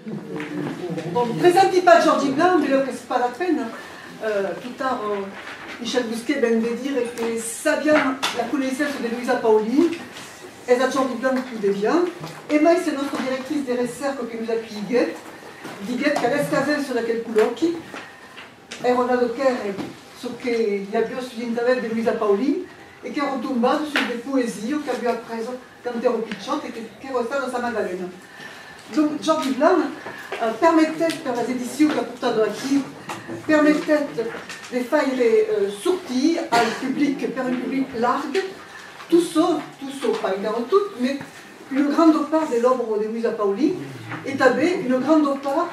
Bon, ne présentez pas Jordi Blanc, mais là, c'est pas la peine. Plus tard, Michel Bousquet vient de dire que ça vient la connaissance de Luisa Paoli, et a Jordi Blanc qui devient. Emma, c'est notre directrice des recherches qui nous appuie Diguette. Diguette, qui a l'escaselle sur laquelle colloqui. Et on a le cœur sur ce qu'il y a bien sur l'internet de Luisa Paoli, et qui est retombé sur des poésies qu'il a vu après quand il était pitchante et qui est resté dans sa Magdalena. Donc, Jordi Blanc permettait, per les éditions qu'il a portato aquí, permettait de faire sortir à un public, per un public large, tout ça, pas évidemment tout, mais une grande part de l'œuvre de Luisa Paoli, et també une grande part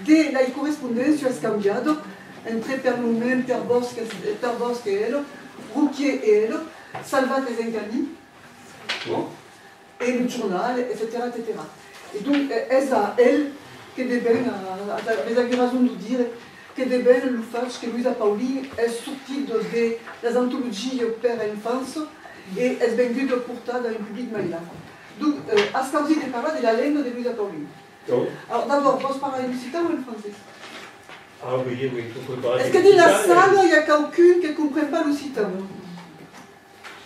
de la correspondance scambiado entre per moment, per Bosque et elle, Rouquier et elle, Salvat et Zengani, bon, et le journal, etc., etc. Et donc, c'est à elle que devient, les aggrations de dire, que devient le fait que Luisa Paoli est sortie des anthologies per enfance et est venue de porter dans le public malien. Donc, à ce qu'on dit de parler de la langue de Luisa Paoli. Oh. Alors, d'abord, vous parlez en occitan ou en français? Ah oui, oui, tu peux parler. Est-ce que dans la salle, il y a quelqu'un qui ne comprend pas l'occitan?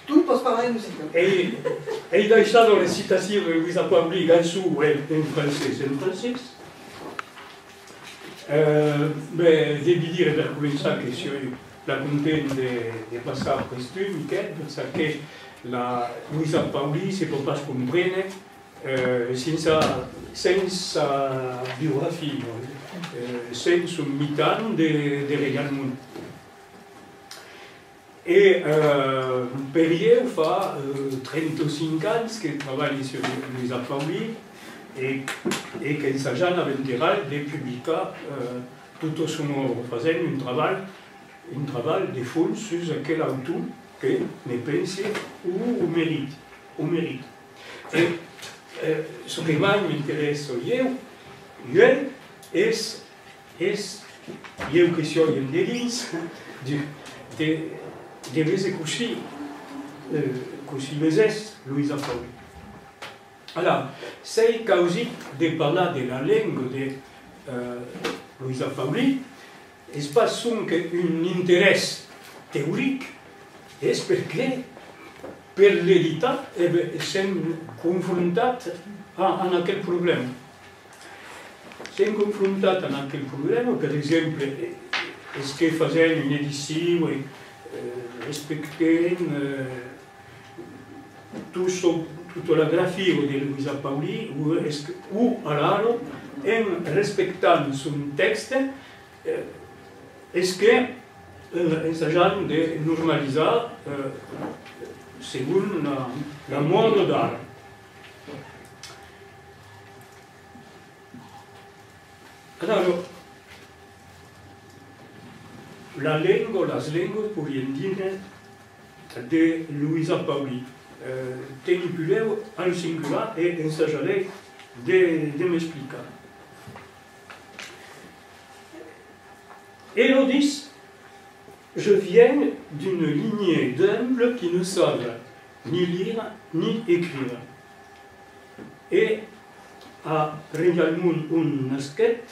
Tu peux parler en occitan. Et il a ça dans les citations de Luisa Paoli, en dessous, en français. Mais je vais dire, per cominciare, che sono la contenta di passare questo weekend, perché la Luisa Paoli si può pas comprendere senza biografia, senza un mitano di regalment. E per io fa 35 anni che lavoro su Luisa Paoli e che ensaggiano avventurare di pubblicare tutto il suo lavoro, facendo un lavoro di fondo su quell'autore che ne pensi o merita. E ciò che mi interessa io è io che sono in Delins, di vedere così veses Luisa Paoli. Alors, c'est così di parlare della lingua di Luisa Paoli, è pas anche un interesse teorico, è perché per l'eredità siamo confrontati a quel problema. Siamo confrontati a quel problema, per esempio, è che facendo un'edizione rispectando tutta la grafia di Luisa Paoli, o allora, rispettando un testo, è che ensaggiando di normalizzare secondo la modo d'arte. Allora, las lenguas podrían dire de Luisa Paoli. Tenipuleu al singular e ensaggiarei de m'explicar. Élodie, je viens d'une lignée d'humbles qui ne savent ni lire ni écrire. Et a régalement un nasquet,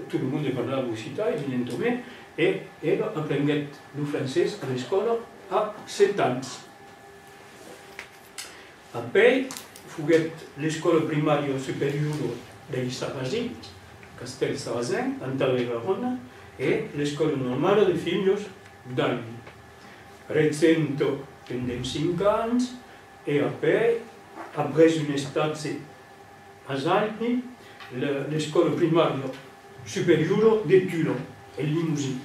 tout le monde parlava occitan, évidemment, et elle apprenait le français à l'école à 7 ans. Après, fuguet l'école primaire supérieure de Savasi, Castel Sarrazin, en Tarragona, et l'école normale de filles d'Albi. Recento pendant 5 ans, et après une estate à Albi, l'école primaire supérieure de Toulon, et Limousin.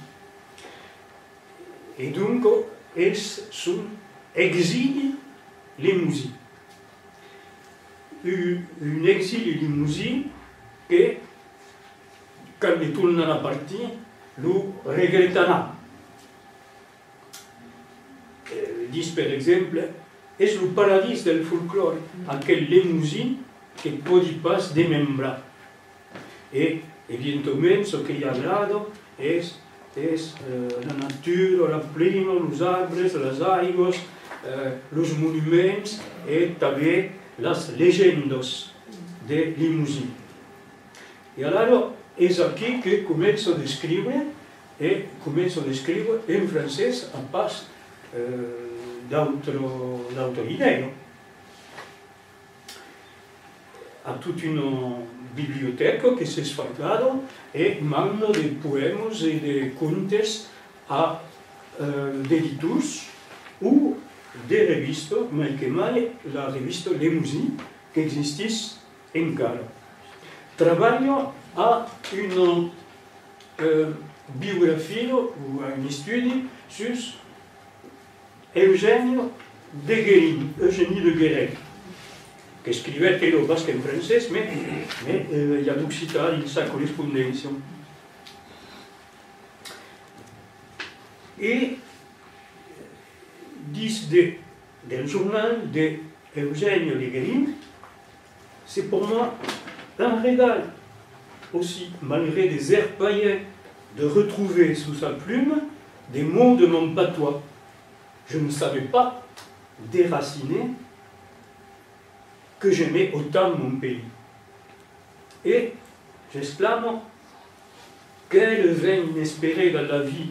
Et donc, è un exil limousin. Un exil limousin che, quando tornerà a partire, lo regretterà. Dis per esempio, è il paradiso del folklore, aquel limousin che poi pas démembrar. E evidentemente ciò che gli agrada è la natura, la prima, los arbres, las aigües, los monuments e també las legendas de Limousin. E allora è qui che comincio a scrivere, e comincio a scrivere in francese a pas d'autres idées. A tutta una biblioteca che si è sfalcata e mando dei poemi e dei contes a des editors ou des revistes, mais que mai la revista Le Musée, che esiste encara. Trabalho a una biografia ou a un studio sur Eugénie de Guérin, che scrivette lo basque in francese, ma il y a l'Occitan in sa corrispondenza. Et del journal de Eugène de Guérin, c'est pour moi un régal aussi, malgré des airs païens, de retrouver sous sa plume des mots de mon patois. Je ne savais pas déraciner que j'aimais autant mon pays. Et j'exclame, quel vin inespéré dans la vie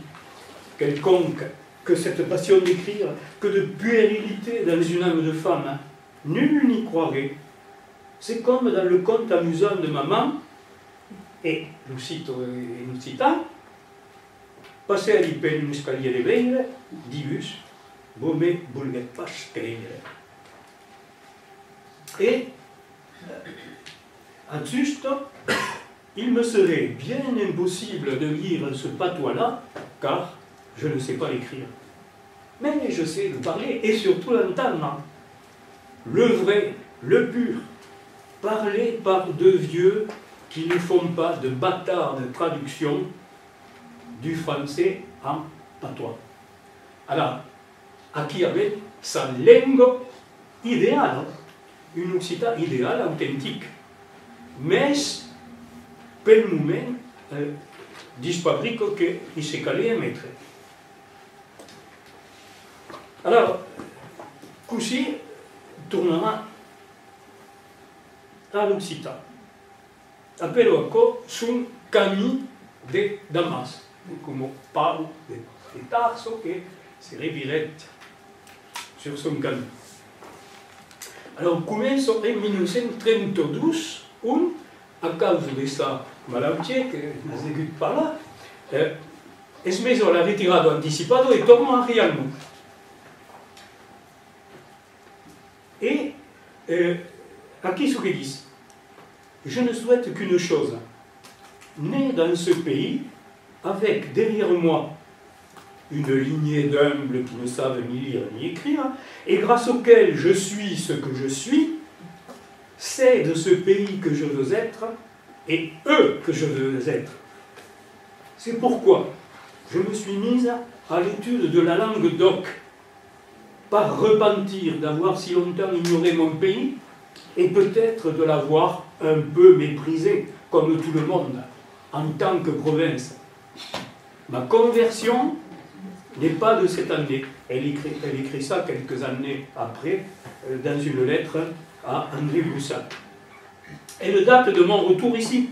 quelconque, que cette passion d'écrire, que de puérilité dans une âme de femme, nul n'y croirait. C'est comme dans le conte amusant de maman, et nous citons, passer à l'ipel un escalier de veille, dibus, bomé, boulguet, pas scrivere. Et, à juste, il me serait bien impossible de lire ce patois-là, car je ne sais pas l'écrire. Mais je sais le parler et surtout l'entendre. Le vrai, le pur, parlé par deux vieux qui ne font pas de bâtard de traduction du français en patois. Alors, à qui avait sa langue idéale, une Occitan idéale, authentique. Mais, per le moment, disparu qu'il s'est calé à mettre. Alors, così tornerà all'Occitan. Appello ecco sul cammino de Damas, come Paolo de Tarso che si revirette sur son cammino. Alors, comienzo en 1932, a causa di questa malattia che non si è parlato, è smesso la ritirata anticipata e torno a Rialmo. Et à qui ce qu'ils disent? Je ne souhaite qu'une chose, né dans ce pays, avec derrière moi une lignée d'humbles qui ne savent ni lire ni écrire, et grâce auxquels je suis ce que je suis, c'est de ce pays que je veux être, et eux que je veux être. C'est pourquoi je me suis mise à l'étude de la langue d'oc, par repentir d'avoir si longtemps ignoré mon pays, et peut-être de l'avoir un peu méprisé, comme tout le monde, en tant que province. Ma conversion n'est pas de cette année. Elle écrit ça quelques années après, dans une lettre à André Boussac. Elle date de mon retour ici.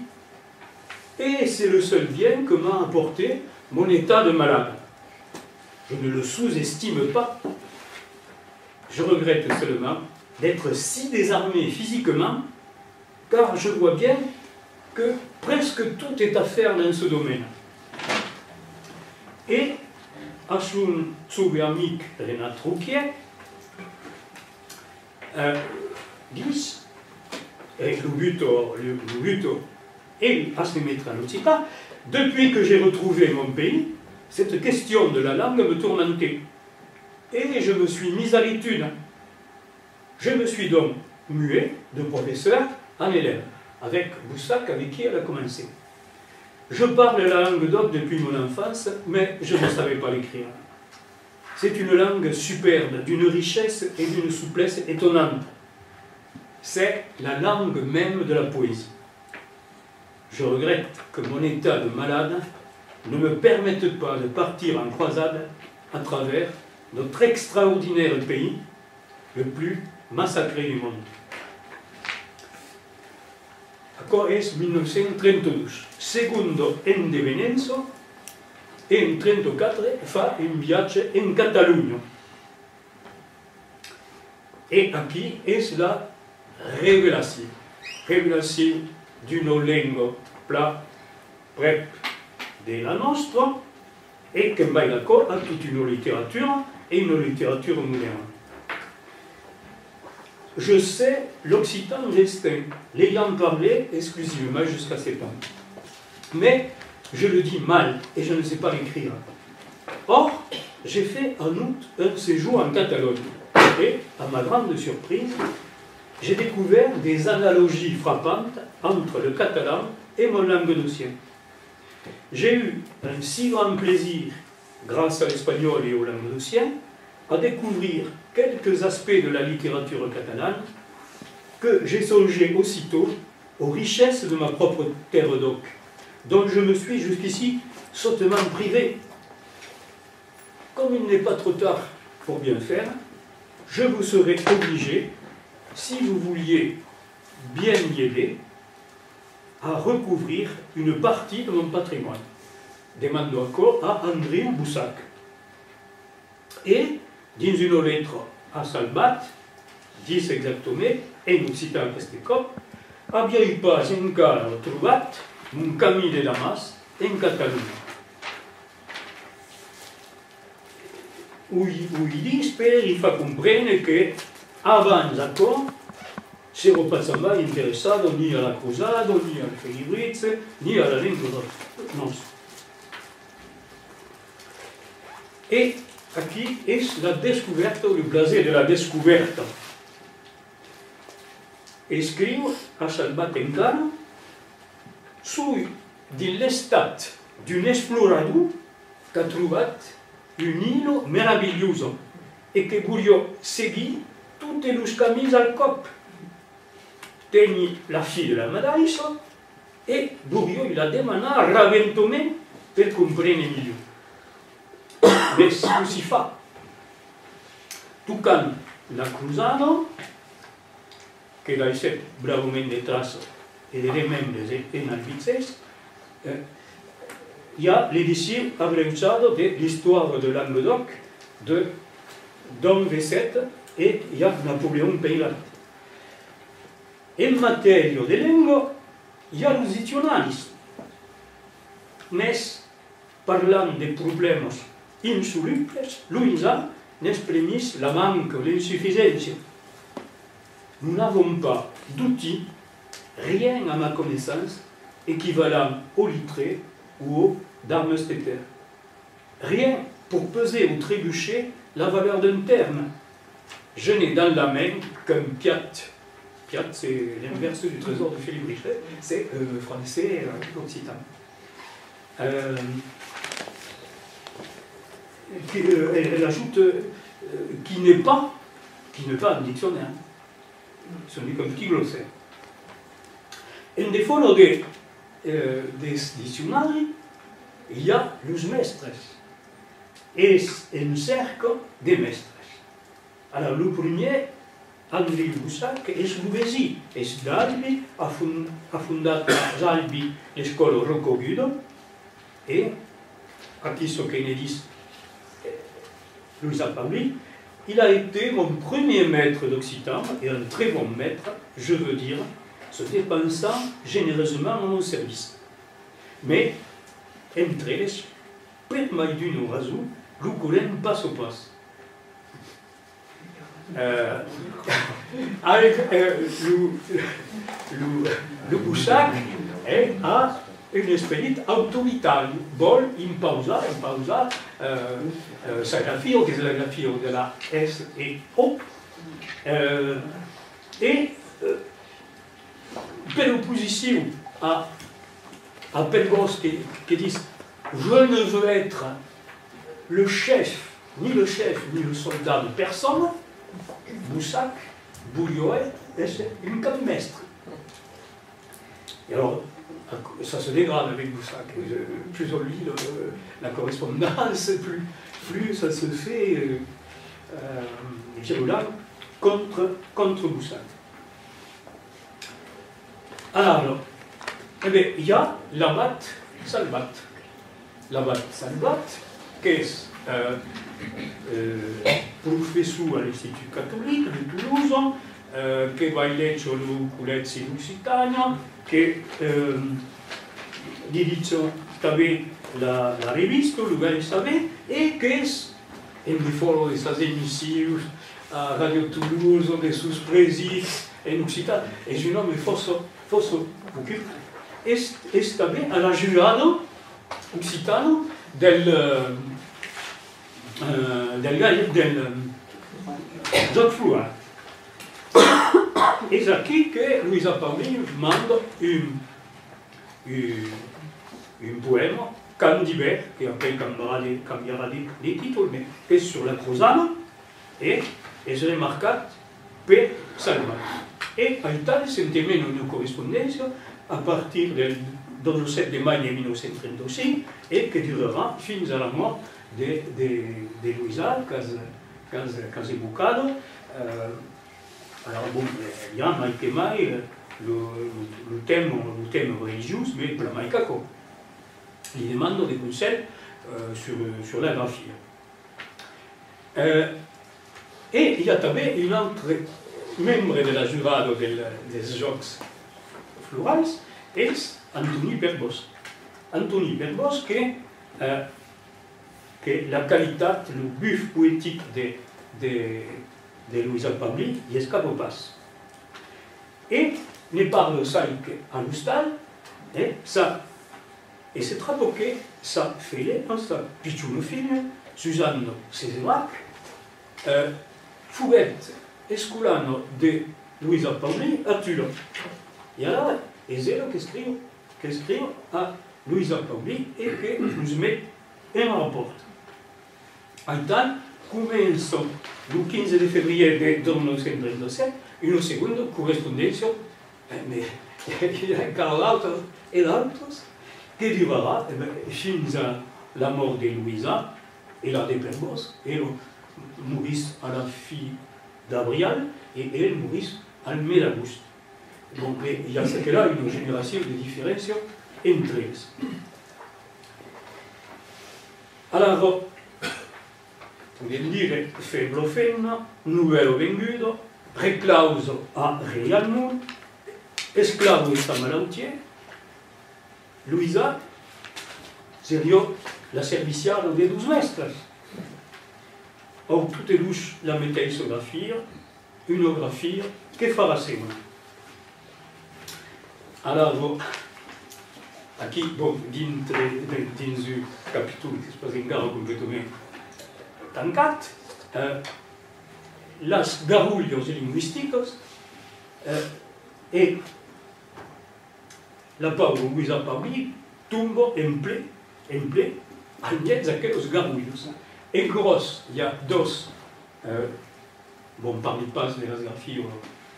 Et c'est le seul bien que m'a apporté mon état de malade. Je ne le sous-estime pas. Je regrette seulement d'être si désarmé physiquement, car je vois bien que presque tout est à faire dans ce domaine. Et a son suo amico Renato Rucchier dit, et le but est à se mettre en Occitan, depuis que j'ai retrouvé mon pays, cette question de la langue me tourmentait. Et je me suis mis à l'étude. Je me suis donc mué de professeur en élève, avec Boussac, avec qui elle a commencé. Je parle la langue d'oc depuis mon enfance, mais je ne savais pas l'écrire. C'est une langue superbe, d'une richesse et d'une souplesse étonnante. C'est la langue même de la poésie. Je regrette que mon état de malade ne me permette pas de partir en croisade à travers notre extraordinaire pays, le plus massacré du monde. Acá es 1932. Segundo Independenza, e en 1934 fa un viaje en Cataluña. Et aquí es la révélation. Révélation d'une langue prep de la nostra et qui va d'accord à toute une littérature et une littérature moderne. Je sais l'occitan gestin, l'ayant parlé exclusivement jusqu'à 7 ans. Mais je le dis mal et je ne sais pas l'écrire. Or, j'ai fait en août un séjour en Catalogne et, à ma grande surprise, j'ai découvert des analogies frappantes entre le catalan et mon languedocien. J'ai eu un si grand plaisir, grâce à l'espagnol et au languedocien, à découvrir quelques aspects de la littérature catalane que j'ai songé aussitôt aux richesses de ma propre terre d'oc, dont je me suis jusqu'ici sottement privé. Comme il n'est pas trop tard pour bien faire, je vous serai obligé, si vous vouliez bien y aider, à recouvrir une partie de mon patrimoine. Demando encore à André Boussac. Et, dans une lettre à Salvat, dit exactement, en occitan este cop, aviai pas encara trobat mon camí de Damas en Catalunya. Où il dit, il fa comprendre que, avant d'accord, se non passava interessato ni alla Cruzada, ni al Felibrizze, ni alla lingua nostra. Et aquí es la descoberta, le plaisir de la descoberta. Escriu a Salvat encara sui dell'estat d'un esplorador que ha trobat un hilo meraviglioso e che voglio seguir tutti i camins al cop. Teni la fi de la medalla e voglio la demanar raventament per comprendre millor. Ves si fa. Tocant la Cruzada, que l'ha set bravament detrás e de membres en albitzès, hi ha l'edició abreujada de l'histoire de Languedoc de Don Vesset e hi ha Napoleon Peyrat. En matèria de llengua, hi ha els diccionaris, més parlant de problemes insolubles, l'UNSA n'exprimís la manque, l'insuffisance. Nous n'avons pas d'outils, rien à ma connaissance, équivalent au litré ou au d'Armesteter. Rien pour peser ou trébucher la valeur d'un terme. Je n'ai dans la main qu'un piat. Piat, c'est l'inverse du trésor de Philippe Richet, c'est français et occitan. Elle ajoute qui n'est pas un dictionnaire. Ce n'est qu'un petit glossaire. En defolo des diccionaris, il y a les mestres. Es un cercle de mestres. Alors, le premier, André Boussac, és l'Uvesi. És d'Albi, ha fundat a Albi l'escola Roccogudo, et, aquí ce que ne dit Louis Pauli, il a été mon premier maître d'occitan, et un très bon maître, je veux dire, se dépensant généreusement à mon service. Mais, entre elles, per mai d'une raison, l'Ukulène passe au passe. Avec le Boussac a un esprit autoritario, vol imposar Sagrafio, que es la grafio de la S et O, et per opposition à Pelgos qui dit je ne veux être le chef, ni le soldat de personne, Boussac, Bouilloet, est une comme mestre. Et alors, ça se dégrade avec Boussac. Plus on lit la correspondance, plus ça se fait violent contre Boussac. Alors, eh bien, il y a l'abat Salvat. L'abat Salvat, qui est professeur à l'Institut catholique de Toulouse, che va in legge lu culezzi in Occitania, che dirige també la revista, le Gall Saber, et qui est en défaut de ses émissions à Radio Toulouse, de sus présides en Occitanie, és un homme força ocupat. És també a la jurado occitano del Joc Floral. És aquí que Luisa Paulí manda un poema, Cant d'hivern, que après canviarà de títol, mais que és sur la prosana, et és remarcat per Salvat. Et al tal sentim una correspondència a partir del 17 de maig de 1935 et que durera fins a la mort de Luisa, que has evocado. Alors bon, il y a mai que mai le thème religieux, mais pour la Maïcaco. Il demande des conseils sur la graphie. Et il y a també un autre membre de la jurado des Jocs Florals, és Antoni Perbos. Antoni Perbos, que la qualitat, le buff poétique de Luisa Paulí y escapa pas. Et ne parle ça qu'à l'hostal, et c'est très beau que ça fait en ça. Pichou film, Suzanne Césac, Fourette, Esculano de Luisa Paulí à Toulon. Et alors, c'est elle qui écrit à Luisa Paulí et que nous met en rapport. Entonces, comienza le 15 de février de 1937 une seconde correspondencia, mais il y a encore l'autre et l'autre, qui durera fins à la mort de Luisa et la de Perbos, et Maurice à la fille d'Abrial, et elle, Maurice, al mes d'agost. Donc il y a ce là une génération de différence entre elles. Alors, podem dire febro fenna, novelo vengudo, reclauso a realmur, esclavo esta malaltia, Luisa serio la serviciale de 12 mestres. Au tout est louche la métaïsographie, une graphie, que farà segna? Alors, aquí, bon, dins un capítol que es pas encara completament tancat, les garullos lingüísticos et la Paula Luisa Paulí tomba en ple enmig d'aquests garullos. En gros, il y a dos, bon, parle pas de las grafías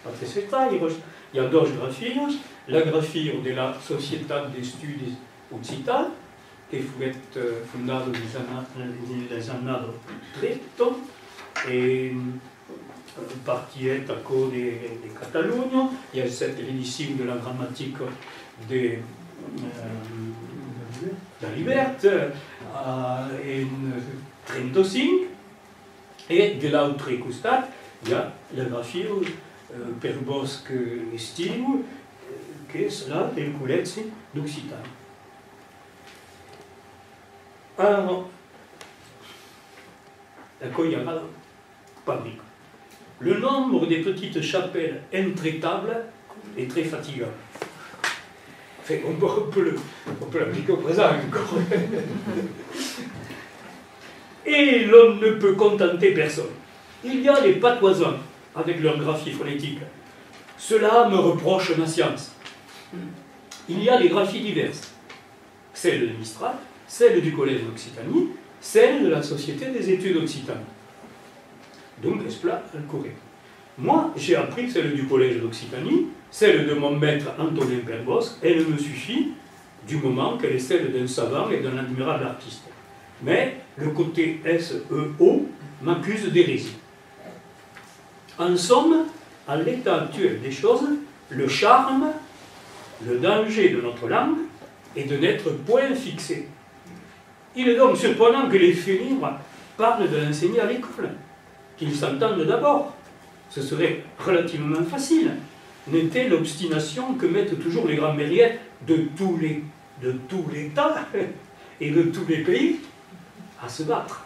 patricetários, il y a dos grafías, la grafía de la Societat d'Estudis Occitans, que fut fundada en les années 30 et partie à cause de Catalunya. Il y a cette édition de la grammatique de la Liberté en 1935 et de l'autre côté, il y a la graphie Perbos Estimo, qui est là del Culezzi d'Occitanie. Alors, il y a Pabric. Le nombre des petites chapelles intraitables est très fatigant. Enfin, on peut l'appliquer au présent encore. Et l'on ne peut contenter personne. Il y a les patoisans avec leur graphie phonétique. Cela me reproche ma science. Il y a les graphies diverses. Celle de Mistral, celle du Collège d'Occitanie, celle de la Société des études occitanes. Donc, Esplat, le Corée. Moi, j'ai appris celle du Collège d'Occitanie, celle de mon maître Antonin Perbos, elle me suffit du moment qu'elle est celle d'un savant et d'un admirable artiste. Mais le côté SEO m'accuse d'hérésie. En somme, à l'état actuel des choses, le charme le danger de notre langue est de n'être point fixé. Il est donc surprenant que les faits libres parlent de l'enseigner à l'école, qu'ils s'entendent d'abord. Ce serait relativement facile, n'était l'obstination que mettent toujours les grammairiens de tous les temps et de tous les pays à se battre.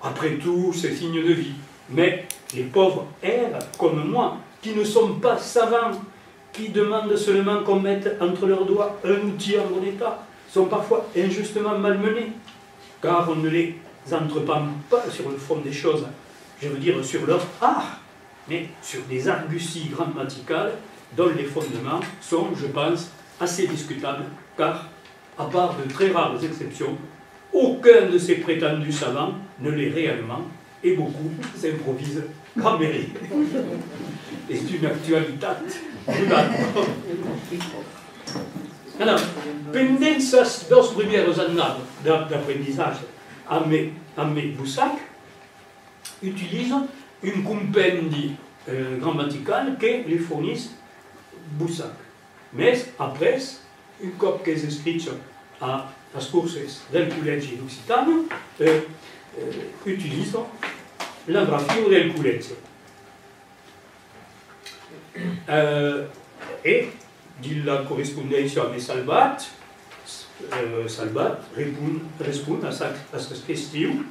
Après tout, c'est signe de vie. Mais les pauvres airs, comme moi, qui ne sont pas savants, qui demandent seulement qu'on mette entre leurs doigts un outil en bon état, sont parfois injustement malmenés, car on ne les entreprend pas sur le fond des choses, je veux dire sur leur art, mais sur des arguties grammaticales dont les fondements sont, je pense, assez discutables, car, à part de très rares exceptions, aucun de ces prétendus savants ne l'est réellement, et beaucoup s'improvisent grammairiens. C'est une actualité brutale. Alors, pendant ces 2 premières années d'apprentissage, Aimé Boussac utilise une compagnie grammaticale que les fournissent Boussac. Mais après, une copie qui est écrite à les courses del Collegi d'Occitanie utilise la grafia del Collegi. Et de la correspondance avec Salvat, Salvat répond à cette question,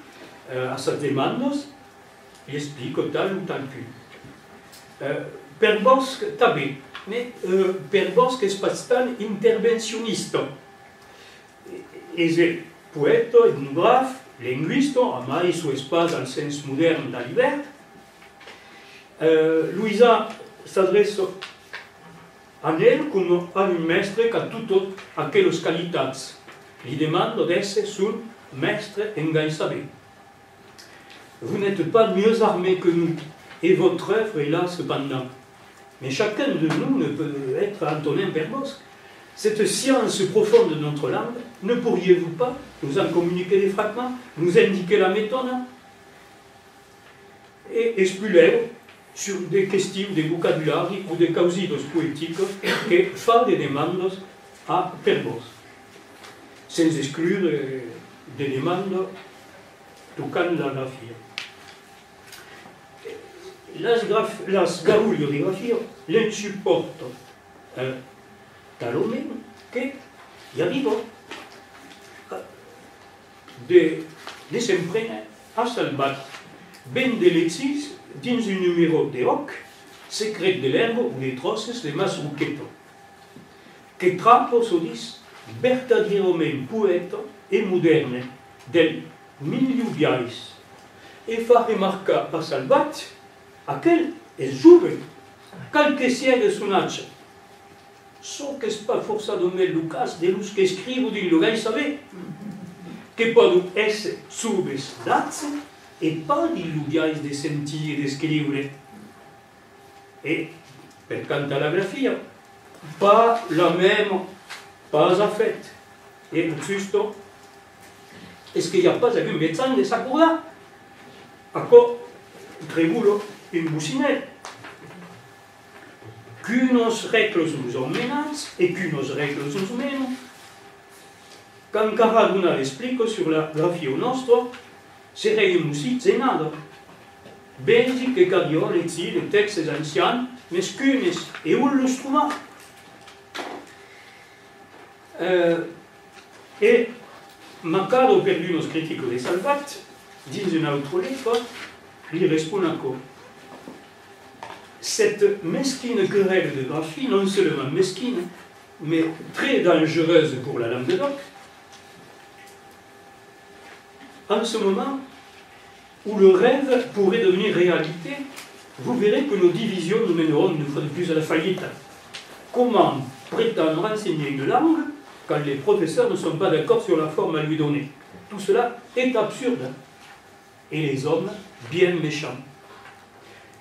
à cette demande, il explique tal ou tal punt. Per Bosch també, mais per Bosch és bastant intervencionista. És poète, etnographe, linguiste, a mai su espace dans le sens moderne de l'hivert. Luisa s'adresse a ell com a un mestre que a totes aquelles qualitats li demande d'être son maître en gai saber. Vous n'êtes pas mieux armé que nous, et votre œuvre est là cependant. Mais chacun de nous ne peut être Antonin Perbosc. Cette science profonde de notre langue, ne pourriez-vous pas nous en communiquer des fragments, nous indiquer la méthode et expliquer sur des questions de vocabulaire ou des causidos poétiques que fa des demandes à Perbosc, sans exclure des demandes tocant la graphie. Las garullo de grafia l'insupporto talment que hi arriba de s'emprendre a salvar ben de l'exis dins un numéro de roc secret de l'herbe ou des trosses de masruqueto que trapo sodis verdaderament poète et moderne del miliubiais e fa remarcar a Salvat aquel és jove, qualque siège sonatge. So que és pas forçadament el cas de los que escrivo din lo gai saber, que poden ésser subes d'ats e pas d'il·ludiais de sentir e d'escriure. Et, per quant a la grafia, pas la même, pas a fait. Et justo, est-ce qu'il n'y a pas algun médecin de s'accorder? Accord, regulo in bucinet. Qu'unos regles nous emmenats et qu'unos regles nous mènent. Quand Caraduna l'explique sur la grafia nostra, seremos zenada. Benzi que cadio l'exil de textes anciens, mescunes et où los trouva. Et Macado per l'unos critico de Salvat, dins une autre lettre, lui répond encore. Cette mesquine querelle de graphie, non seulement mesquine, mais très dangereuse pour la langue d'oc, en ce moment où le rêve pourrait devenir réalité, vous verrez que nos divisions nous mèneront une fois de plus à la faillite. Comment prétendre enseigner une langue quand les professeurs ne sont pas d'accord sur la forme à lui donner? Tout cela est absurde. Et les hommes, bien méchants.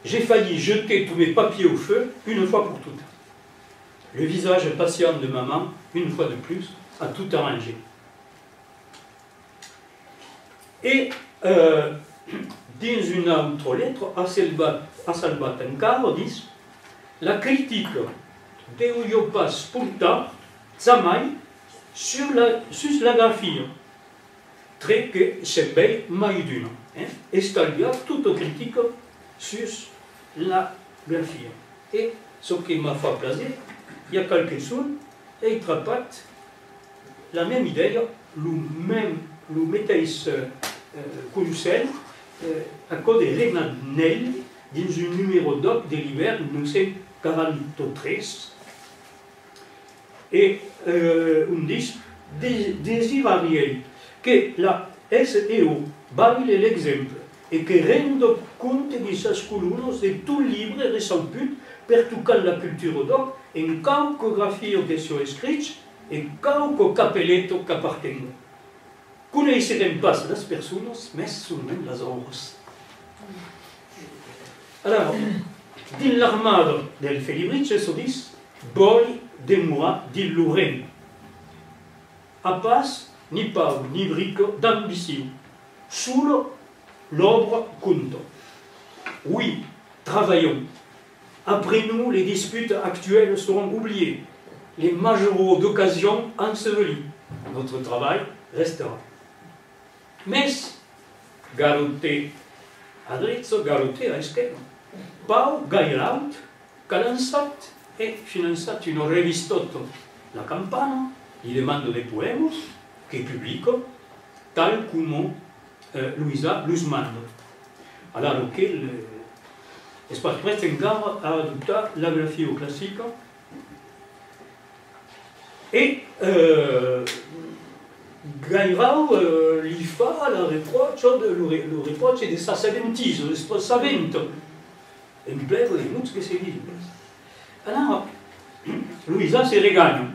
J'ai failli jeter tous mes papiers au feu une fois pour toutes. Le visage patient de maman, une fois de plus, a tout arrangé. Et dans une autre lettre, à Salvat encore, dit la critique deu pas portar jamais sur la graphie, très que c'est bien mai d'une, estalviar toute critique sur la graphie. Et ce qui m'a fait plaisir, il y a quelques-uns et ils traitent la même idée, le mateix concept à cause de Regnat Nell dans un numéro doc de l'hiver 1943 et on dit désirarier que la SEO valide l'exemple et que rende compte de ces colonnes de tout libre de son but per tocar la culture doc en quelques graphies de seu escrits et quelques capelletos qu'appartenent. Coneixerem pas les personnes, mais seulement les obres. Alors, dans l'armada del Felibrich, se dit Boi de moi dit Lorraine. A pas ni pau ni brico d'ambition, solo l'obre compte. Oui, travaillons. Après nous, les disputes actuelles seront oubliées, les majoreaux d'occasion ensevelis. Notre travail restera. Mais, garote a dritzo, garote a esquerra. Pau Gairaut, calançat e finançat une revistoto. La Campana gli demando dei poemus che pubblico tal come Luisa los mando. Alors auquel espace presque encara a adoptat la graphie classique et Gairau gli fa le reproche de sa saventise, de sa savento. E mi plego di molto che si dice. Alors, Luisa si regagne.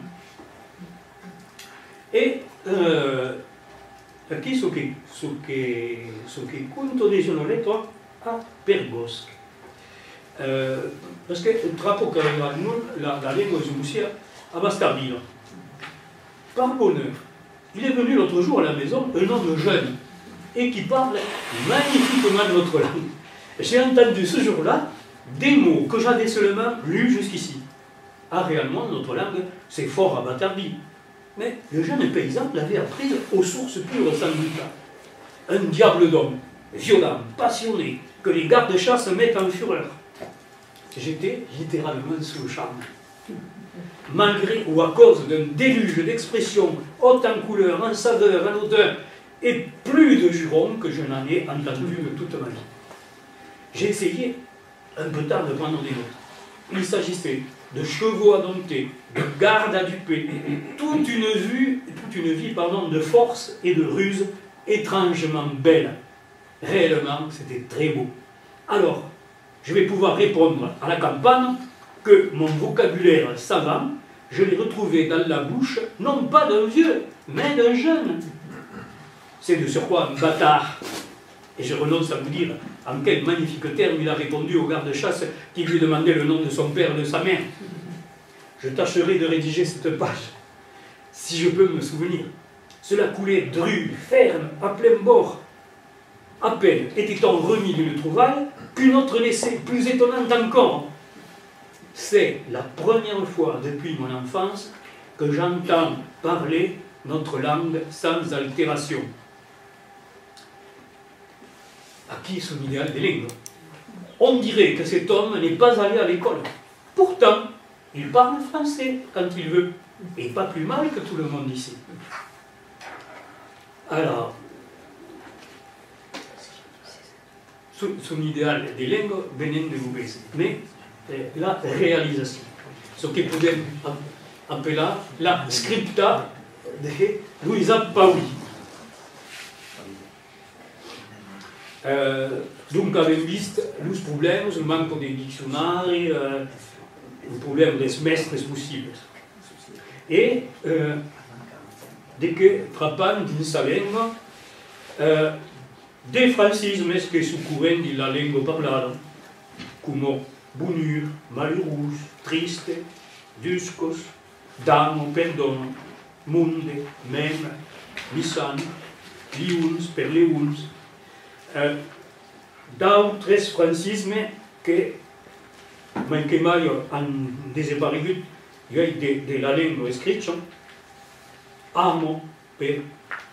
Et aquí ce que conto de una letra a per Bosc. Parce que le drapeau que la langue de Moussia a bastardino. Par bonheur, il est venu l'autre jour à la maison un homme jeune et qui parle magnifiquement notre langue. J'ai entendu ce jour-là des mots que j'avais seulement lus jusqu'ici. Ah, réellement, notre langue, c'est fort abattardi. Mais le jeune paysan l'avait apprise aux sources pures sans doute. Un diable d'homme, violent, passionné, que les gardes-chasse mettent en fureur. J'étais littéralement sous le charme. Malgré ou à cause d'un déluge d'expressions hautes en couleur, en saveur, en odeur, et plus de jurons que je n'en ai entendu de toute ma vie. J'ai essayé un peu tard de prendre des notes. Il s'agissait de chevaux à dompter, de gardes à duper, toute une vie de force et de ruse étrangement belle. Réellement, c'était très beau. Alors, je vais pouvoir répondre à la campagne que mon vocabulaire savant, je l'ai retrouvé dans la bouche, non pas d'un vieux, mais d'un jeune. C'est de surcroît un bâtard. Et je renonce à vous dire en quel magnifique terme il a répondu au garde-chasse qui lui demandait le nom de son père et de sa mère. Je tâcherai de rédiger cette page, si je peux me souvenir. Cela coulait dru, ferme, à plein bord. À peine était-on remis d'une trouvaille qu'une autre laissée, plus étonnante encore. C'est la première fois depuis mon enfance que j'entends parler notre langue sans altération. À qui son idéal des langues? On dirait que cet homme n'est pas allé à l'école. Pourtant, il parle français quand il veut, et pas plus mal que tout le monde ici. Alors, son idéal des langues venait de vous baisser, mais la réalisation, ce qu'on pourrait appeler la scripta de Luisa Paoli. Donc, avem vist els problemes, el manco de diccionari, el problema dels mestres possibles. E de que trapant dins la llengua de francismes que s'ocorren de la llengua parlada, com bonheur, malheureux, triste, duscos, damo, perdono, munde, mem, missan, liuns, per liuns, d'altres francismes que mai han desaparegut della lingua scritta, amo per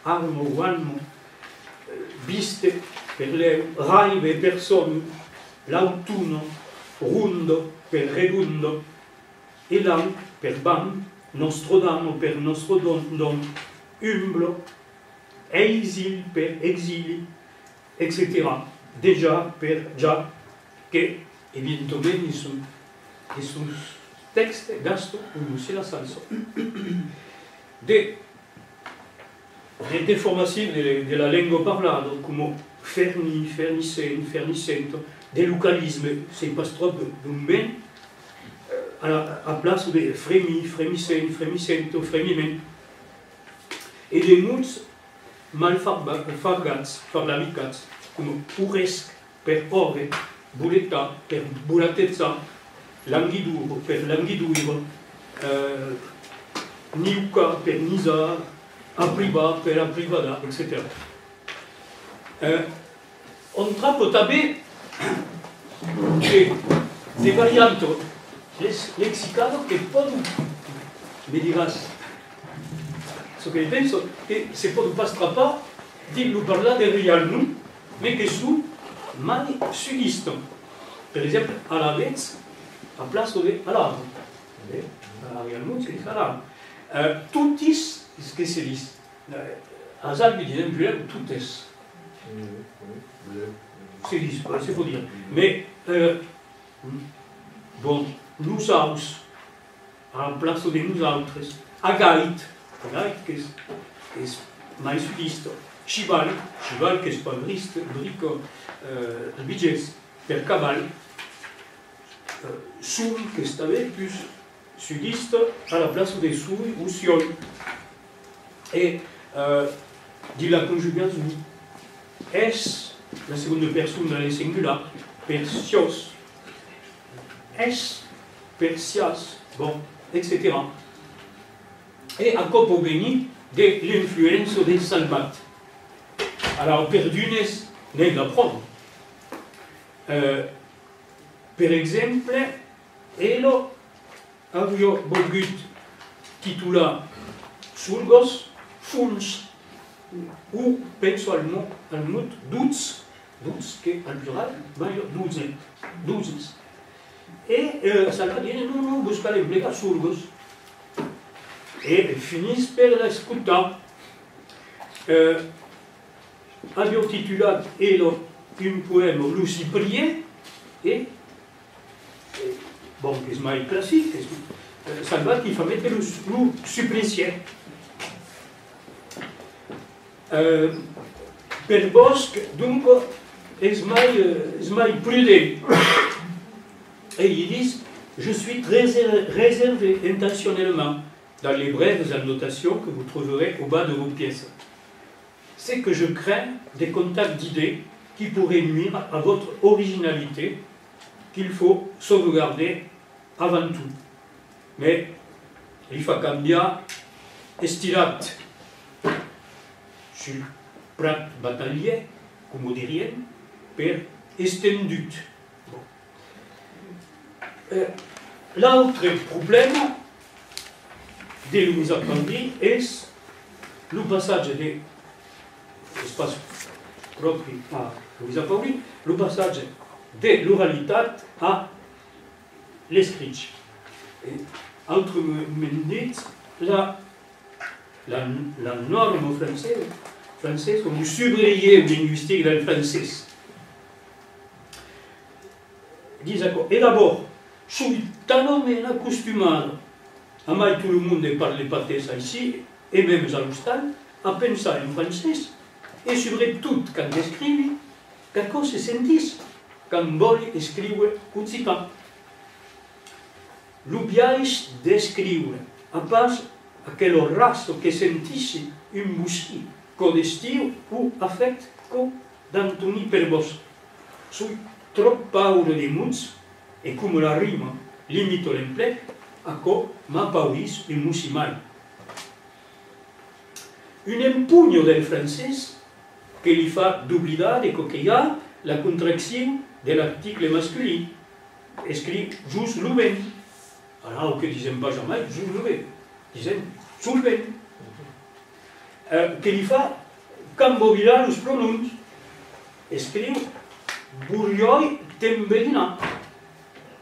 armo uomo, viste per le raive persone, l'autunno, rundo per redundo, elan per ban, nostro damo per nostro don, umblo, exil per exili, etc. Déjà per già, che evidentemente sono texti gasto uno si la salsa. De deformazioni della lingua parlata, come ferni, fernicen, fernicento, des localismes, c'est pas trop d'un ben, à place de frémi, frémissent, frémissento, frémiment, et des mots mal fargats, farlavicats, comme uresc per ore, buletta per bulatezza, languiduro per languiduro, niuca per nisa, apriva per aprivada, etc. On trappe també de variantes lexicales que poden, me diràs, ce que penso que se pot pas trapar dir-lo parlar de realment, mais que sont mai sudistes. Per exemple, à la vez, à place de alarme. Realment, c'est alarme. Tutis, ce que c'est dit. À Zalbi, disons, toutes. C'est pour dire. Mais, bon, nous autres, en place de nous autres, agait, que est mais sudiste, chival, que est pas briste, brico, biges, per cabal, sul, que est plus sudiste, à la place des souilles ou siol. Et, dit la conjugaison, est la seconde personne dans les singulars, persios, es, persias, bon, etc. Et à copo béni de l'influence des Salvat. Alors, perdunes n'est d'apprendre. Per exemple, elo avio volgut titula sulgos funs, ou penso al mot duts, che al plural, meglio duzes. Et Salvat dit non, busca l'implica sulgos. Et finissent per l'escutar. Avio titulat elo un poème Luciprier, et bon, que c'est mai classique, Salvat qui fa mettre le supplicier. Per Bosc, donc, est mai prudent. Et ils disent, je suis très réservé intentionnellement dans les brèves annotations que vous trouverez au bas de vos pièces. C'est que je crains des contacts d'idées qui pourraient nuire à votre originalité, qu'il faut sauvegarder avant tout. Mais il faut cambiar estirat sur prat battalier, comme dirien, per estendut. L'autre problème de Louisa Pandi est le passage de l'espace propre à Louisa Pauli, le passage de l'oralité à l'escrit. Autrement dit, la norme française, comme subrayé linguistique dans le français, dit d'accord. Et d'abord, je suis tellement accostumé à moi tout le monde parle pas de ça ici, et même à l'hostal, à penser en français, et surtout quand j'écris, qu'est-ce se sentisse quand on veut écrire occitan. Le piège d'écrire, à part à quel race que sentisse une bougie, qu'au-destin ou affect d'Anthony Perbos. Je suis trop pauvre de mots, et comme la rime limite l'emploi, à quoi ma pauris et mousimai. Une empugne del français qui lui fait d'oublier qu'il y a la contraction de l'article masculin, écrit juste l'ouven. Alors que disent pas jamais, julve, disent sulven. Que li fa Cambovirà los pronoms, escriu Burioi Tembelina.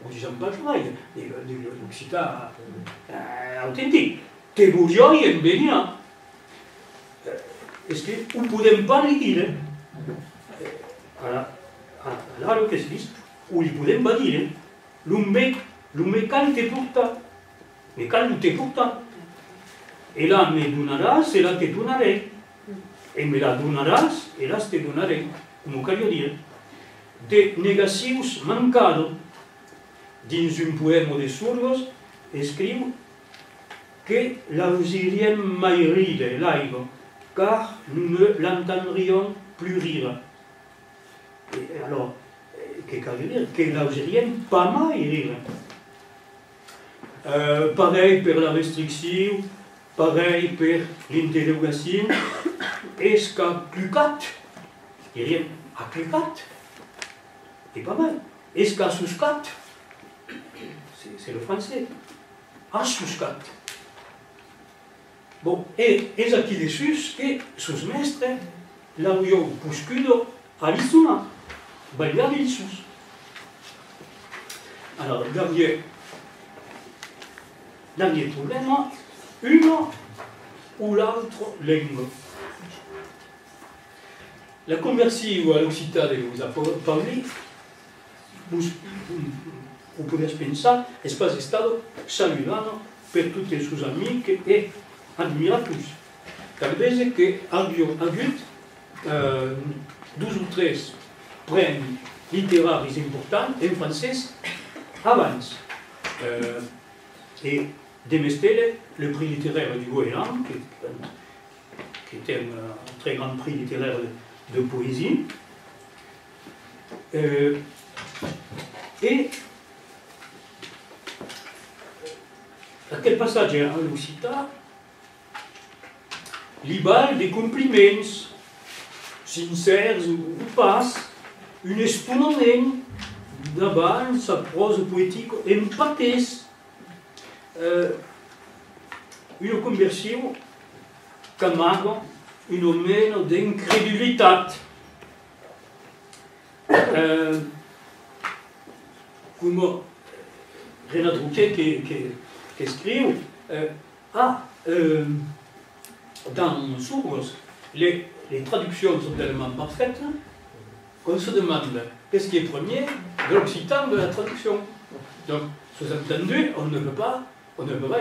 Ho disent pas jamais, de l'occità autèntic. Te Burioi Tembelina. Escriu, ho podem pas dir. Alors que es diu, ho li podem pas dir. L'un cal te porta, me cal te porta. E là me donaràs, e là te donaré. E me la donaràs, e là te donaré. Como callo dire. De negacius mancado, dins un poema de Surgos, escriu que l'ausiriem mai rire l'aigo, car nous ne l'entendrions plus rire. Et alors, que callo dire? Que l'ausiriem pas mai rire. Pareil per la restricció, pareil per l'interrogació, és que clucat, diríem, a clucat, et pas mal, és que suscat, c'est le français, a suscat. Bon, et és aquí de sus que sus mestres l'auió puscudo a l'istuna, ballar ilsus. Alors, dernier problema, una ou l'altra lingua. La conversio a l'occità de Luisa Pauli, vous pouvez pensar, es pas estado saludando per tutti i suoi amici e admiratus. Talvez que avió hagut dos o tres premis literaris importants en francès abans. Et de Mestelle, le prix littéraire du Goéland, qui était un très grand prix littéraire de poésie. Et aquel passage à l'Occità, l'ibal des compliments sincères ou pas, une espononent davant sa prose poétique empatès, une conversion qu'amaga un meno d'incrédulitat. Come Renat Rouquet qui écrit, dans Surgos, les traductions sont tellement parfaites qu'on se demande qu'est-ce qui est premier, de l'occitan de la traduction. Donc, sous-entendu, on ne peut pas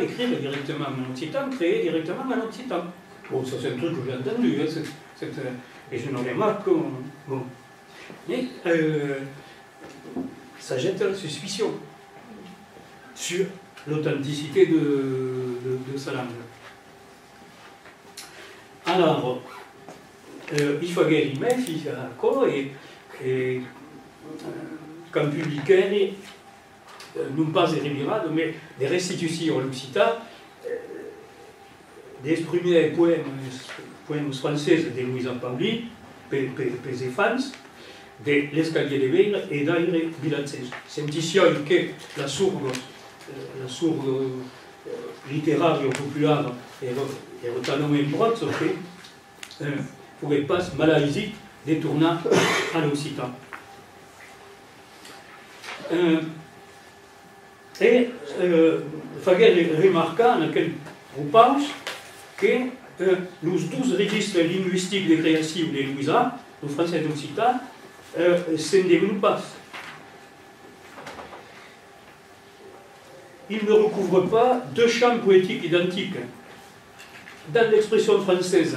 écrire directement en occitan, créer directement en occitan. Bon, ça c'est un truc que j'ai entendu, hein, et je ne remarque que... Bon. Mais ça jette la suspicion sur l'authenticité de sa langue. Alors, il faut guérir, il faut encore, et comme publicaire, non pas des rémirades, mais des restitutions à l'Occità, des premiers poèmes français de Luisa Pauli, Pes et Fans, de l'Escalier de Veire et d'Aire Vilatzès. Sentission que la sourde littéraire populaire est retournée en droite, sauf que pourrait pas malaisie détourner à l'Occitan. Et Faguer remarqua dans quel groupage que les 12 registres linguistiques de création de Luisa, le français et l'occitan, s'en développent pas. Ils ne recouvrent pas deux champs poétiques identiques. Dans l'expression française,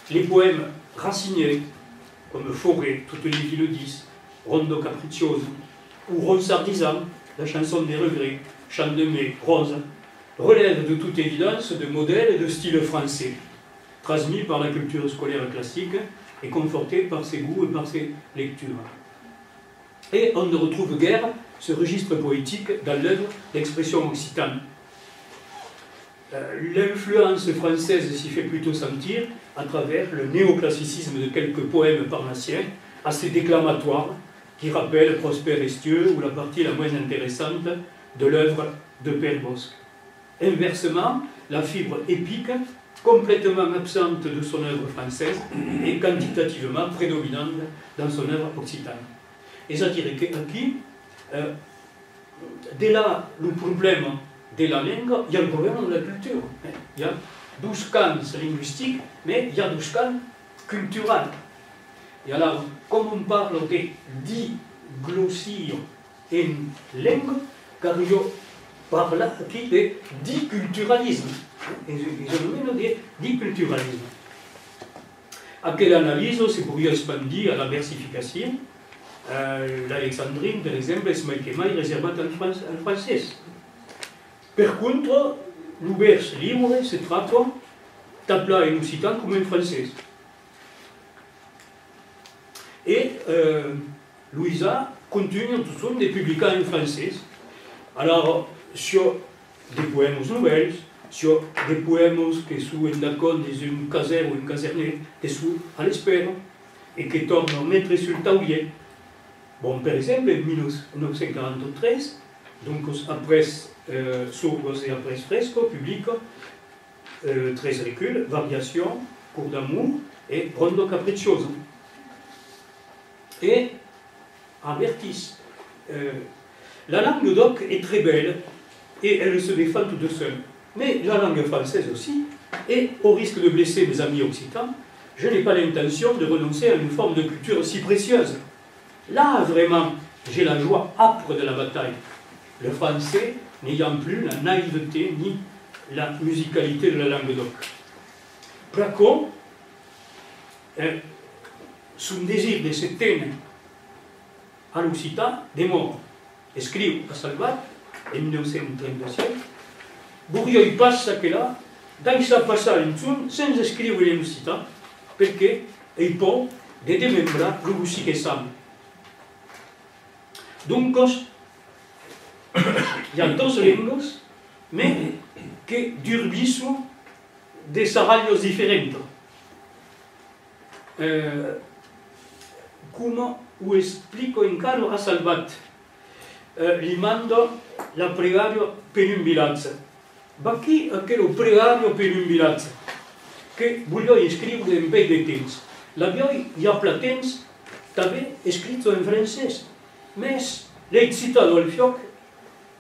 les poèmes raciniers, comme Forêt, toutes les qui le disent, Rondo capriccioso, ou Ronsardisant, la chanson des regrets, Chant de mai, Rose, relèvent de toute évidence de modèles de style français, transmis par la culture scolaire classique et confortés par ses goûts et par ses lectures. Et on ne retrouve guère ce registre poétique dans l'œuvre d'expression occitane. L'influence française s'y fait plutôt sentir à travers le néoclassicisme de quelques poèmes parnassiens, assez déclamatoires, qui rappellent Prosper Estieux ou la partie la moins intéressante de l'œuvre de Père Bosc. Inversement, la fibre épique, complètement absente de son œuvre française, est quantitativement prédominante dans son œuvre occitane. Et c'est-à-dire qu'ici, dès là, le problème de la langue, il y a le problème de la culture. Il y a 12 camps linguistiques, mais il y a 12 camps culturels. Et alors, comme on parle de diglossie en langue, car il parle aquí de diculturalisme. Et je nomino de diculturalisme. Aquella analyse se podia expandir a la versificació. L'alexandrine, per exemple, és mai que mai reservat al francès. Per contra, el vers lliure se tracta tabla en occitan com en francès. Et Louisa continue toujours de publier en français. Alors, sur des poèmes nouvelles, sur des poèmes qui sont d'accord dans une caserne ou une caserne, qui sont à l'espère et qui tombent à mettre sur le tablier. Bon, par exemple, en 1943, donc après Sourdos et après Fresco, publie 13 reculs, Variations, Cours d'amour et Rondo capriccioso. Et avertissent. La langue doc est très belle et elle se défend toute seule. Mais la langue française aussi, et au risque de blesser mes amis occitans, je n'ai pas l'intention de renoncer à une forme de culture si précieuse. Là, vraiment, j'ai la joie âpre de la bataille. Le français n'ayant plus la naïveté ni la musicalité de la langue doc. Placon, son désir de s'éteindre à l'occitan, des morts, écrit à Salvat, en 1937, Bourriol passe que là, dans sa passage en son, sans écrire en occitan, parce qu'il peut démembrer le musique et sam. Donc, il y a deux langues, mais que durbissent des arraios différentes. Come ho explico in caro a Salvat, gli mando la pregario per un bilazzo. Ma chi è quello pregario per un bilazzo? Che voglio scrivere in bei de temps. L'aviò ja platens també scritto in francès. Mes l'he citato al fioc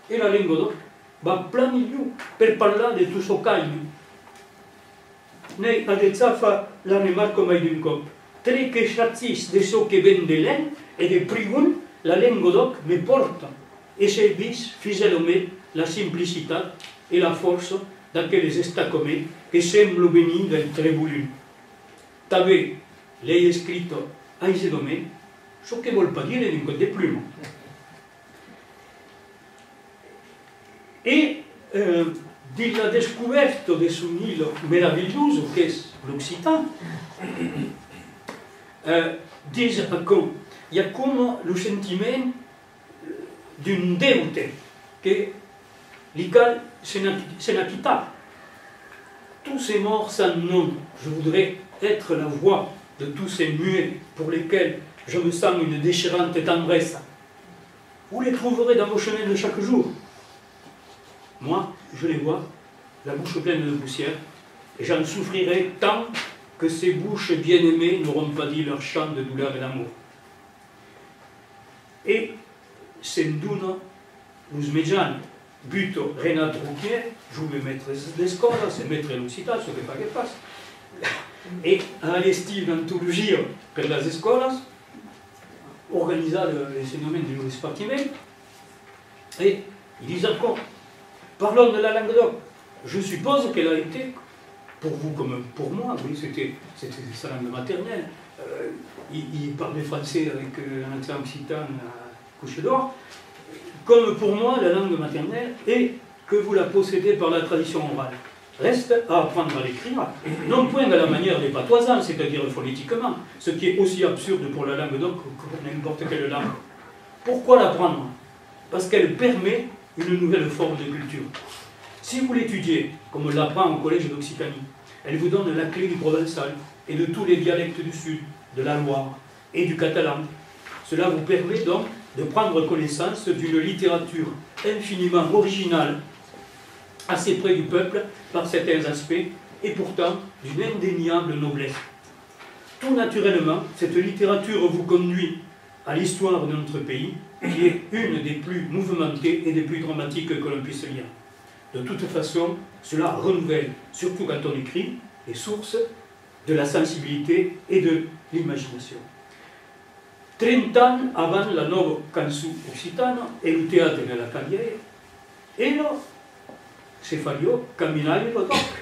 e la lingua doc va plan millor per parlare de tutto calme. Nei adesso fa la remarco mai d'un cop. Tre che chatis de so che ven de l'en e de prigun la lingua doc me porta e se vis fiselome la simplicitat e la força d'aquelles estacomets che semblo venir del trebulun. També l'he escrito aisedament, ce che vol pas dire d'un côté plume. E di la descoberta de son île meraviglioso che è l'Occitan, dice qu'il y a comme le sentiment d'un deute que l'ICAL se n'a quitté. Tous ces morts sans nom, je voudrais être la voix de tous ces muets pour lesquels je me sens une déchirante tendresse. Vous les trouverez dans vos chemins de chaque jour. Moi, je les vois, la bouche pleine de poussière, et j'en souffrirai tant que ces bouches bien-aimées n'auront pas dit leur chant de douleur et d'amour. Et c'est d'una nous mediani, buto Renato Rucchier, giuve maître d'escola, c'est maître l'Occitan, ce che fa che passe, e allestì un'antologia per le escolas, organisa l'insegnamento di rispartimento, et il dit encore, parlons de la langue d'oc. Je suppose qu'elle a été, pour vous comme pour moi, oui, c'était sa langue maternelle. Il parlait français avec un accent occitan à couche d'or. Comme pour moi, la langue maternelle, et que vous la possédez par la tradition orale. Reste à apprendre à l'écrire, non point à la manière des patoisans, c'est-à-dire phonétiquement, ce qui est aussi absurde pour la langue d'oc que n'importe quelle langue. Pourquoi l'apprendre? Parce qu'elle permet une nouvelle forme de culture. Si vous l'étudiez, comme on l'apprend au collège d'Occitanie, elle vous donne la clé du provençal et de tous les dialectes du Sud, de la Loire et du catalan. Cela vous permet donc de prendre connaissance d'une littérature infiniment originale assez près du peuple par certains aspects, et pourtant d'une indéniable noblesse. Tout naturellement, cette littérature vous conduit à l'histoire de notre pays, qui est une des plus mouvementées et des plus dramatiques que l'on puisse lire. De toute façon, cela renouvelle, surtout quand on écrit, les sources de la sensibilité et de l'imagination. 30 ans avant la nuova canzone occitana e il teatro nella carriera, ero se fagliò camminare lo doc.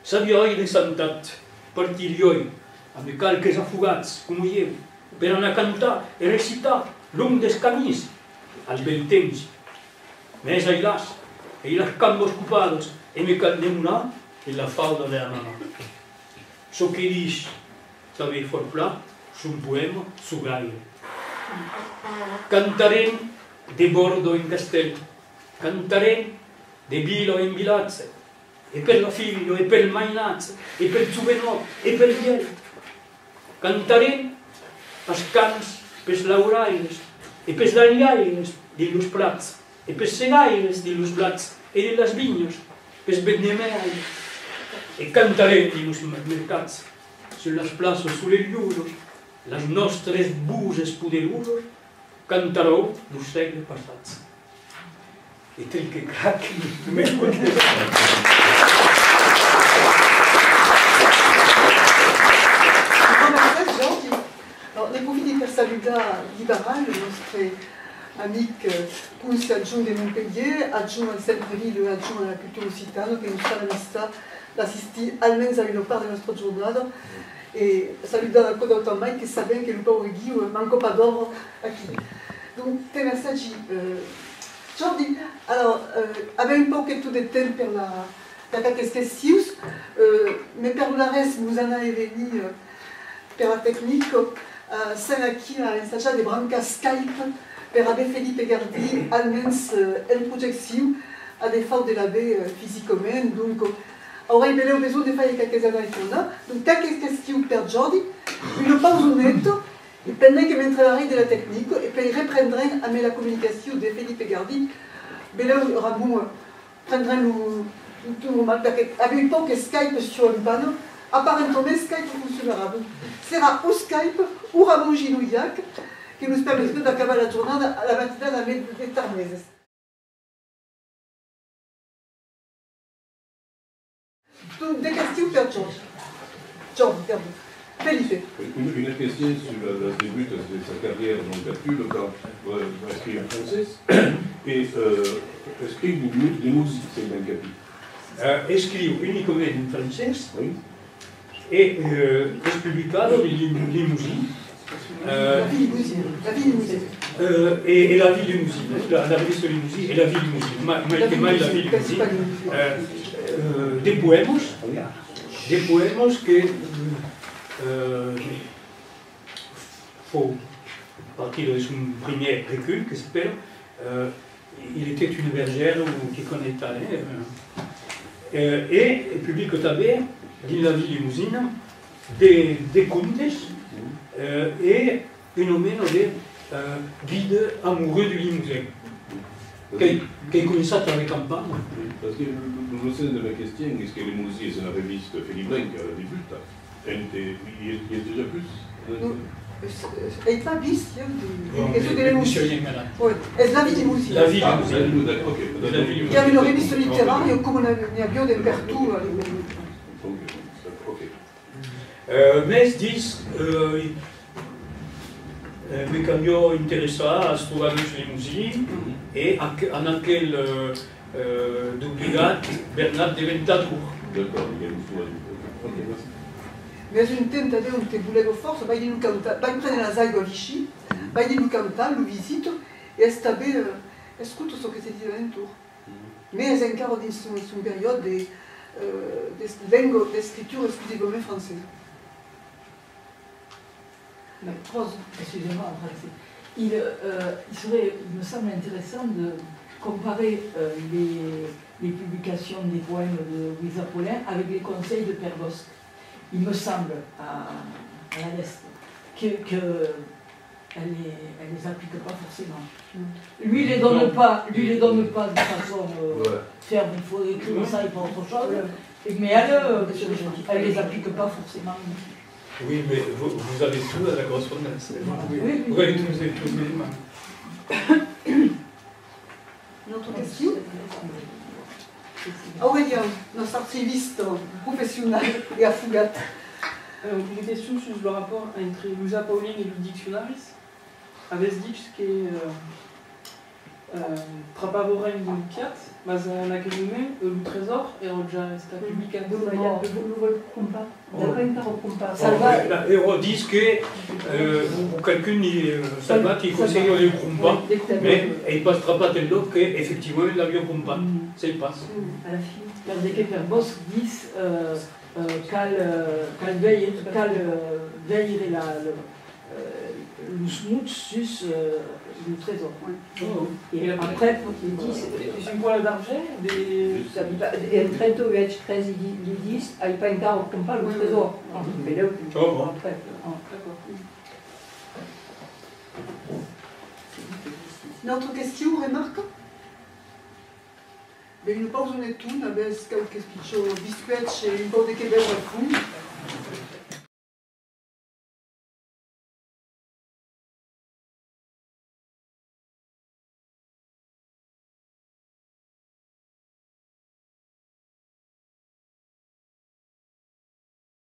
Savioi de santat, partirioi, amb calques afugats, com uieu, per anar a cantar e recitar l'un des camins, al bel temps. Més ailàs, e las cambos ocupados, e me caldemunar en la falda de la mamà. So que dix, saber fort pla, un poema su gaire. Cantarem de bordo in castell, cantarem de vila in vilazze, e per la figlio, e per il mainazze, e per il juvenot, e per il ieri. Cantarem als camps, pels lauraires, e pels lariaires de los prats, e pels segaires de los blats, e de les vinyes, pels betnemerais. E cantarem en los mercats, sur les places, sur les lluros, les nostres buses poderosos, cantareu dos segles passats. Et tel que crac, m'écoutez. Alors, ne profite di questa vita liberale, il nostro amico Cus, adgiunto di Montpellier, adgiunto al Centre-Ville, adgiunto alla cultura occitana, che non sta all'amistà d'assistir almeno a una parte della nostra giornata. E salutando ancora d'autant mai che sappiamo che il pauvre Guy manco pas d'or aqui. Donc, te messaggi. Jordi, alors, abbiamo un po' che tu de tempo per qualche questius, mais per la res nous en avons venu per la tecnique, sen aqui a ensaggiare de branca Skype per aver Felipe Gardi almens el projectiu a de fau de la be fisicament, donc ora abbiamo bisogno di fare qualche analisi. Donc, qualche questione per Jordi, une pause nette, e pendant che mentre l'arrêt de la technique, et puis reprendrem a me la communication de Felipe Gardi, beleu rabou prendrem un tour, perché abbiamo un po' che Skype sur un panneau, apparentemente Skype funzionerà. Sarà o Skype o Ramon Ginouillac, che nos permettrà di acabare la giornata alla mattina a me de Tarmeses. Donc, des questions per Georges. Georges, pardon. Felipe. Une question sur le début de sa carrière non battue, quand il écrit en français, et écrit des musiques, c'est un capitolo. Escrivo unicamente in francese Oui. e è pubblicato in Limousine. La vie limousine. E la vie limousine, la rivista Limousine e la vie limousine, ma che mai la vie limousine. Des poèmes che faut partir de son premier recueil qui s'appelle Il était une bergère ou qui connaît talent. Et publie també dans la vie limousine des contes et phénomène de guide amoureux du Limousin qui est connu ça dans les campagnes. Parce que le sens de ma question, est-ce que les musiques, c'est une reviste Félibrin qui a débuté? Il y a déjà plus? E pas bis, questo delle musiche. È la vie limousine. La vie limousine. Il y avait une reviste littéraire, comme ne abbiamo de partout. Mais dis, me cambiò interessato a studiare le musiche e en aquel d'obligat Bernat diventato. D'accord, il y a une fois. Ok, merci. Mais un tempo aveva un tebulevo forza, vai di lui cantare, vai prendere la zaigo a Vichy, vai di lui cantare, lo visito e stabe, ascolto so che si dice dentro. Mais è ancora in un periodo di vengo di scrittura esclusivamente francese. Excusez-moi, il serait, il me semble intéressant de comparer les publications des poèmes de Louise Apollin avec les conseils de Père Bosc. Il me semble, à la l'Est, que elle les applique pas forcément. Lui, les donne pas de façon ferme, il faut écrire ça et pas autre chose. Mais elle les applique pas forcément. Oui, mais vous avez tout à la correspondance. Oui. Vous avez tous les éléments. Une autre question? Aurélien, notre archiviste professionnel et affugat. Une question sur le rapport entre Luisa Paulin et le dictionnaris. Aveți dit que trapavorem d'un piat, mas en aquel moment, le trésor era déjà estat publicat. Nu vă cumpăr. Dar nu încă cumpăr. On dit que quelqu'un Salvat qui conseille on ne le compte pas, mais il ne passera pas tel lot qu'effectivement l'avion ne compte pas. Ça il passe. Iar de che per Bosc dis cal veillere le smoot sus le trésor. Et après, ils disent, c'est une poêle d'argent, et en 38, 13, ils disent, il n'y a pas encore comme pas le trésor. Mais là, après. D'accord. Une autre question, remarque? Une pausa netuna, bez quelque spiccio biscuit e un po' di che bello al fond.